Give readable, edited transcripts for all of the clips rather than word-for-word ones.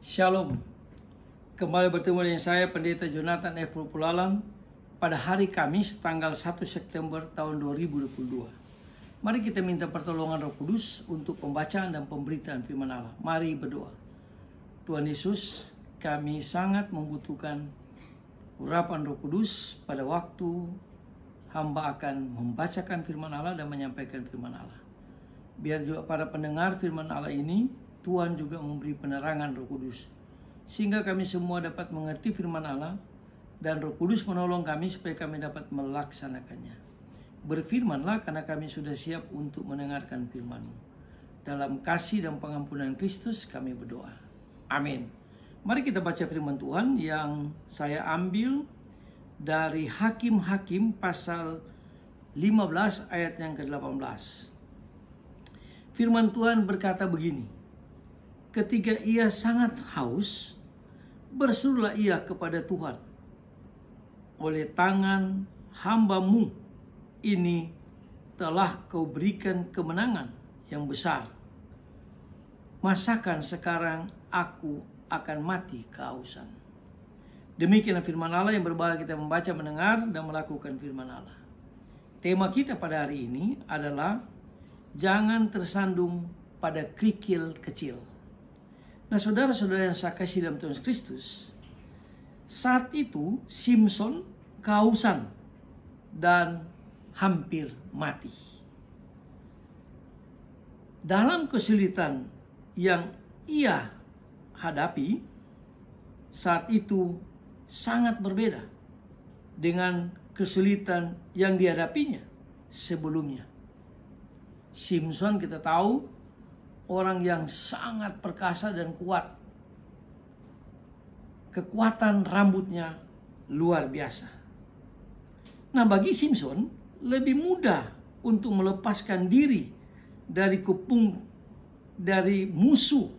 Shalom. Kembali bertemu dengan saya Pendeta Jonathan F. Pulalang pada hari Kamis tanggal 1 September tahun 2022. Mari kita minta pertolongan Roh Kudus untuk pembacaan dan pemberitaan firman Allah. Mari berdoa. Tuhan Yesus, kami sangat membutuhkan urapan Roh Kudus pada waktu hamba akan membacakan firman Allah dan menyampaikan firman Allah. Biar juga para pendengar firman Allah ini, Tuhan juga memberi penerangan Roh Kudus, sehingga kami semua dapat mengerti firman Allah, dan Roh Kudus menolong kami supaya kami dapat melaksanakannya. Berfirmanlah karena kami sudah siap untuk mendengarkan firman-Mu. Dalam kasih dan pengampunan Kristus kami berdoa. Amin. Mari kita baca firman Tuhan yang saya ambil dari Hakim-Hakim pasal 15 ayat yang ke-18. Firman Tuhan berkata begini. Ketika ia sangat haus, berserulah ia kepada Tuhan. Oleh tangan hamba-Mu ini telah Kau berikan kemenangan yang besar. Masakan sekarang aku akan mati kehausan. Demikianlah firman Allah yang berbahaya kita membaca, mendengar, dan melakukan firman Allah. Tema kita pada hari ini adalah jangan tersandung pada kerikil kecil. Nah, saudara-saudara yang saya kasih dalam Tuhan Kristus, saat itu Simson kehausan dan hampir mati. Dalam kesulitan yang ia hadapi, saat itu sangat berbeda dengan kesulitan yang dihadapinya sebelumnya. Simson kita tahu orang yang sangat perkasa dan kuat. Kekuatan rambutnya luar biasa. Nah, bagi Simson lebih mudah untuk melepaskan diri dari kepung dari musuh,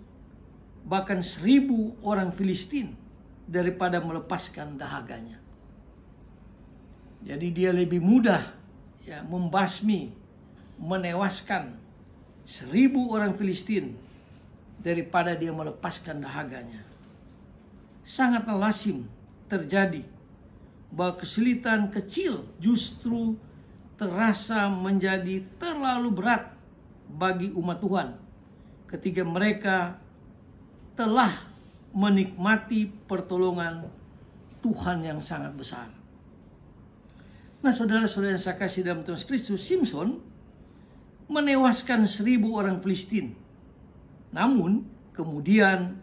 bahkan 1000 orang Filistin, daripada melepaskan dahaganya. Jadi dia lebih mudah membasmi, menewaskan 1000 orang Filistin daripada dia melepaskan dahaganya. Sangatlah lazim terjadi bahwa kesulitan kecil justru terasa menjadi terlalu berat bagi umat Tuhan ketika mereka telah menikmati pertolongan Tuhan yang sangat besar. Nah, saudara-saudara yang saya kasih dalam Tuhan Kristus, Simson menewaskan 1000 orang Filistin. Namun kemudian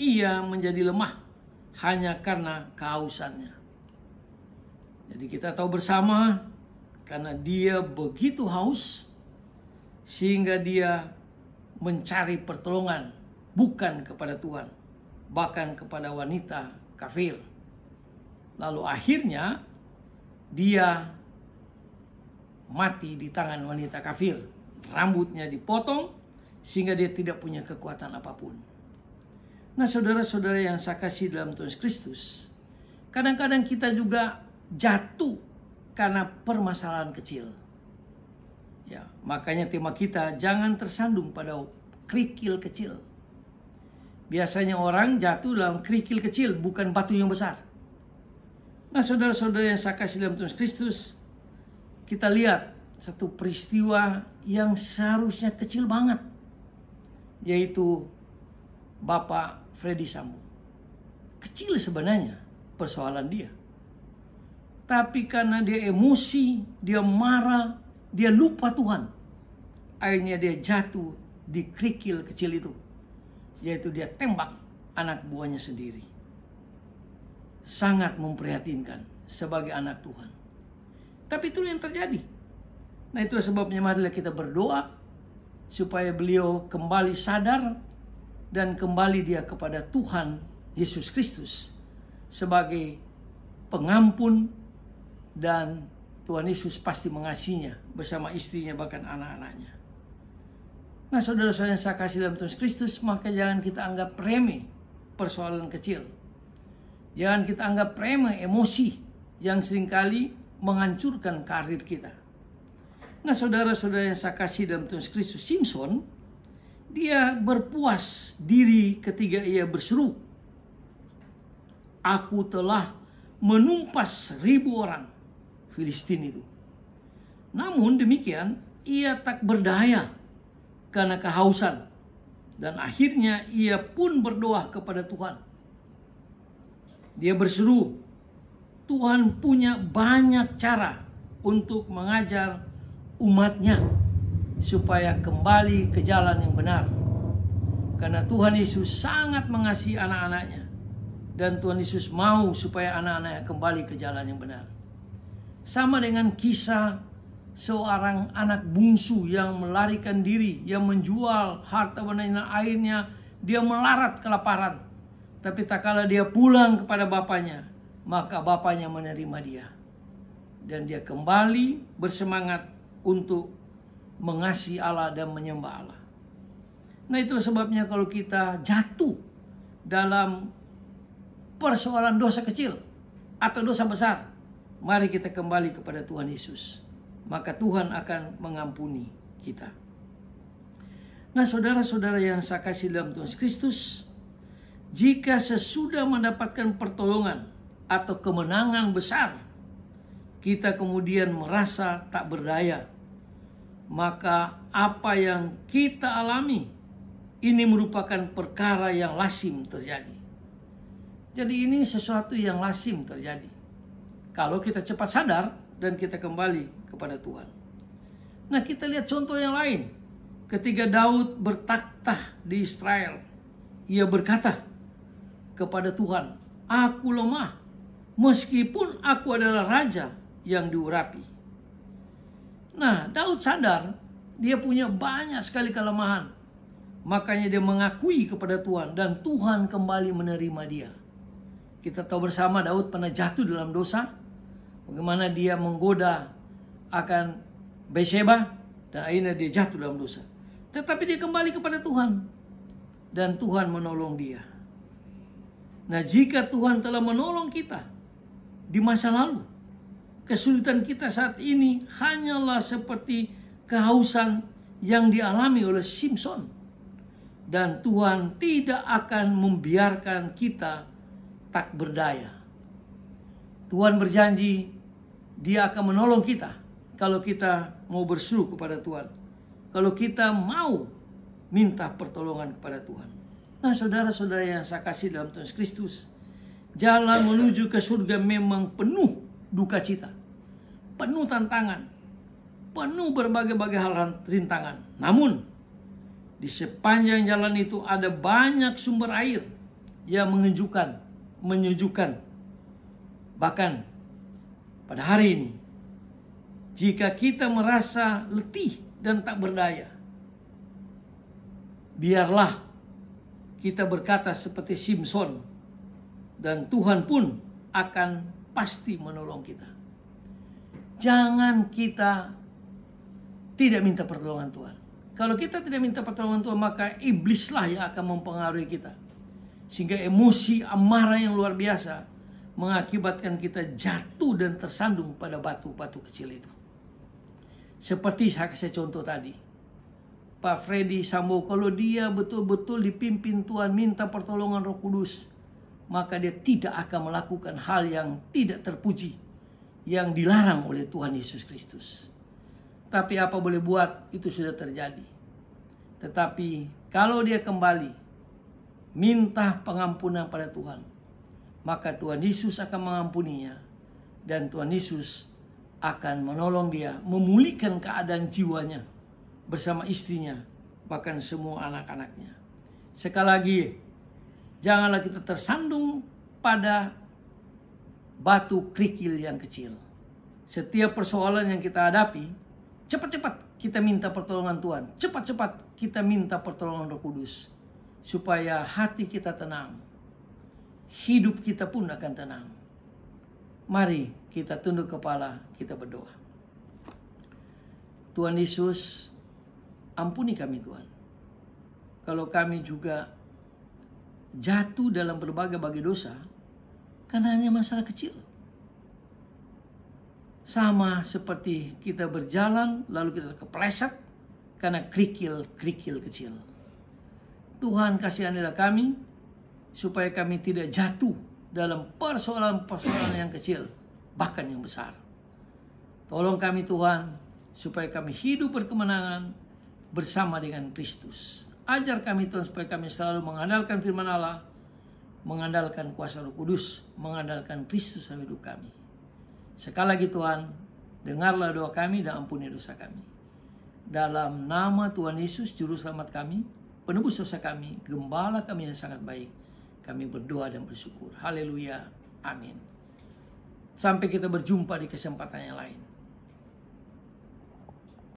ia menjadi lemah hanya karena kehausannya. Jadi kita tahu bersama, karena dia begitu haus sehingga dia mencari pertolongan bukan kepada Tuhan, bahkan kepada wanita kafir. Lalu akhirnya dia mati di tangan wanita kafir. Rambutnya dipotong sehingga dia tidak punya kekuatan apapun. Nah, saudara-saudara yang saya kasih dalam Tuhan Kristus, kadang-kadang kita juga jatuh karena permasalahan kecil. Ya, makanya tema kita jangan tersandung pada kerikil kecil. Biasanya orang jatuh dalam kerikil kecil, bukan batu yang besar. Nah, saudara-saudara yang saya kasih dalam Tuhan Kristus, kita lihat satu peristiwa yang seharusnya kecil banget, yaitu Bapak Freddy Sambo. Kecil sebenarnya persoalan dia, tapi karena dia emosi, dia marah, dia lupa Tuhan, akhirnya dia jatuh di kerikil kecil itu, yaitu dia tembak anak buahnya sendiri. Sangat memprihatinkan sebagai anak Tuhan, tapi itu yang terjadi. Nah, itulah sebabnya marilah kita berdoa supaya beliau kembali sadar dan kembali dia kepada Tuhan Yesus Kristus sebagai pengampun, dan Tuhan Yesus pasti mengasihinya bersama istrinya bahkan anak-anaknya. Nah, saudara-saudara yang saya kasih dalam Tuhan Kristus, maka jangan kita anggap remeh persoalan kecil. Jangan kita anggap remeh emosi yang seringkali menghancurkan karir kita. Nah, saudara-saudara yang saya kasih dalam Tuhan Kristus, Simson, dia berpuas diri ketika ia berseru aku telah menumpas 1.000 orang Filistin itu. Namun demikian, ia tak berdaya karena kehausan. Dan akhirnya ia pun berdoa kepada Tuhan. Dia berseru, Tuhan punya banyak cara untuk mengajar umatnya supaya kembali ke jalan yang benar. Karena Tuhan Yesus sangat mengasihi anak-anaknya. Dan Tuhan Yesus mau supaya anak-anaknya kembali ke jalan yang benar. Sama dengan kisah seorang anak bungsu yang melarikan diri, yang menjual harta benda dan airnya, dia melarat kelaparan. Tapi tak kala dia pulang kepada bapaknya, maka bapaknya menerima dia. Dan dia kembali bersemangat untuk mengasihi Allah dan menyembah Allah. Nah, itulah sebabnya kalau kita jatuh dalam persoalan dosa kecil atau dosa besar, mari kita kembali kepada Tuhan Yesus. Maka Tuhan akan mengampuni kita. Nah, saudara-saudara yang saya kasih dalam Tuhan Kristus, jika sesudah mendapatkan pertolongan atau kemenangan besar, kita kemudian merasa tak berdaya, maka apa yang kita alami ini merupakan perkara yang lazim terjadi. Jadi ini sesuatu yang lazim terjadi kalau kita cepat sadar dan kita kembali kepada Tuhan. Nah, kita lihat contoh yang lain. Ketika Daud bertakhta di Israel, ia berkata kepada Tuhan, aku lemah, meskipun aku adalah raja yang diurapi. Nah, Daud sadar dia punya banyak sekali kelemahan. Makanya dia mengakui kepada Tuhan dan Tuhan kembali menerima dia. Kita tahu bersama Daud pernah jatuh dalam dosa. Bagaimana dia menggoda akan Bathsheba dan akhirnya dia jatuh dalam dosa. Tetapi dia kembali kepada Tuhan dan Tuhan menolong dia. Nah, jika Tuhan telah menolong kita di masa lalu, kesulitan kita saat ini hanyalah seperti kehausan yang dialami oleh Simson. Dan Tuhan tidak akan membiarkan kita tak berdaya. Tuhan berjanji Dia akan menolong kita kalau kita mau berseru kepada Tuhan. Kalau kita mau minta pertolongan kepada Tuhan. Nah, saudara-saudara yang saya kasih dalam Tuhan Kristus, jalan menuju ke surga memang penuh duka cita, penuh tantangan, penuh berbagai-bagai hal rintangan. Namun, di sepanjang jalan itu ada banyak sumber air yang menyejukkan. Bahkan pada hari ini, jika kita merasa letih dan tak berdaya, biarlah kita berkata seperti Simson, dan Tuhan pun akan pasti menolong kita. Jangan kita tidak minta pertolongan Tuhan. Kalau kita tidak minta pertolongan Tuhan, maka iblislah yang akan mempengaruhi kita. Sehingga emosi amarah yang luar biasa mengakibatkan kita jatuh dan tersandung pada batu-batu kecil itu. Seperti saya kasih contoh tadi, Pak Freddy Sambo, kalau dia betul-betul dipimpin Tuhan, minta pertolongan Roh Kudus, maka dia tidak akan melakukan hal yang tidak terpuji, yang dilarang oleh Tuhan Yesus Kristus. Tapi apa boleh buat, itu sudah terjadi. Tetapi kalau dia kembali minta pengampunan pada Tuhan, maka Tuhan Yesus akan mengampuninya, dan Tuhan Yesus akan menolong dia memulihkan keadaan jiwanya bersama istrinya, bahkan semua anak-anaknya. Sekali lagi, janganlah kita tersandung pada batu kerikil yang kecil. Setiap persoalan yang kita hadapi, cepat-cepat kita minta pertolongan Tuhan. Cepat-cepat kita minta pertolongan Roh Kudus. Supaya hati kita tenang. Hidup kita pun akan tenang. Mari kita tunduk kepala, kita berdoa. Tuhan Yesus, ampuni kami Tuhan. Kalau kami juga jatuh dalam berbagai-bagai dosa, karena hanya masalah kecil. Sama seperti kita berjalan lalu kita kepleset karena kerikil-kerikil kecil. Tuhan kasihanilah kami supaya kami tidak jatuh dalam persoalan-persoalan yang kecil, bahkan yang besar. Tolong kami Tuhan, supaya kami hidup berkemenangan bersama dengan Kristus. Ajar kami Tuhan, supaya kami selalu mengandalkan firman Allah, mengandalkan kuasa Roh Kudus, mengandalkan Kristus dalam hidup kami. Sekali lagi Tuhan, dengarlah doa kami dan ampuni dosa kami. Dalam nama Tuhan Yesus, Juru Selamat kami, penebus dosa kami, Gembala kami yang sangat baik, kami berdoa dan bersyukur. Haleluya. Amin. Sampai kita berjumpa di kesempatan yang lain.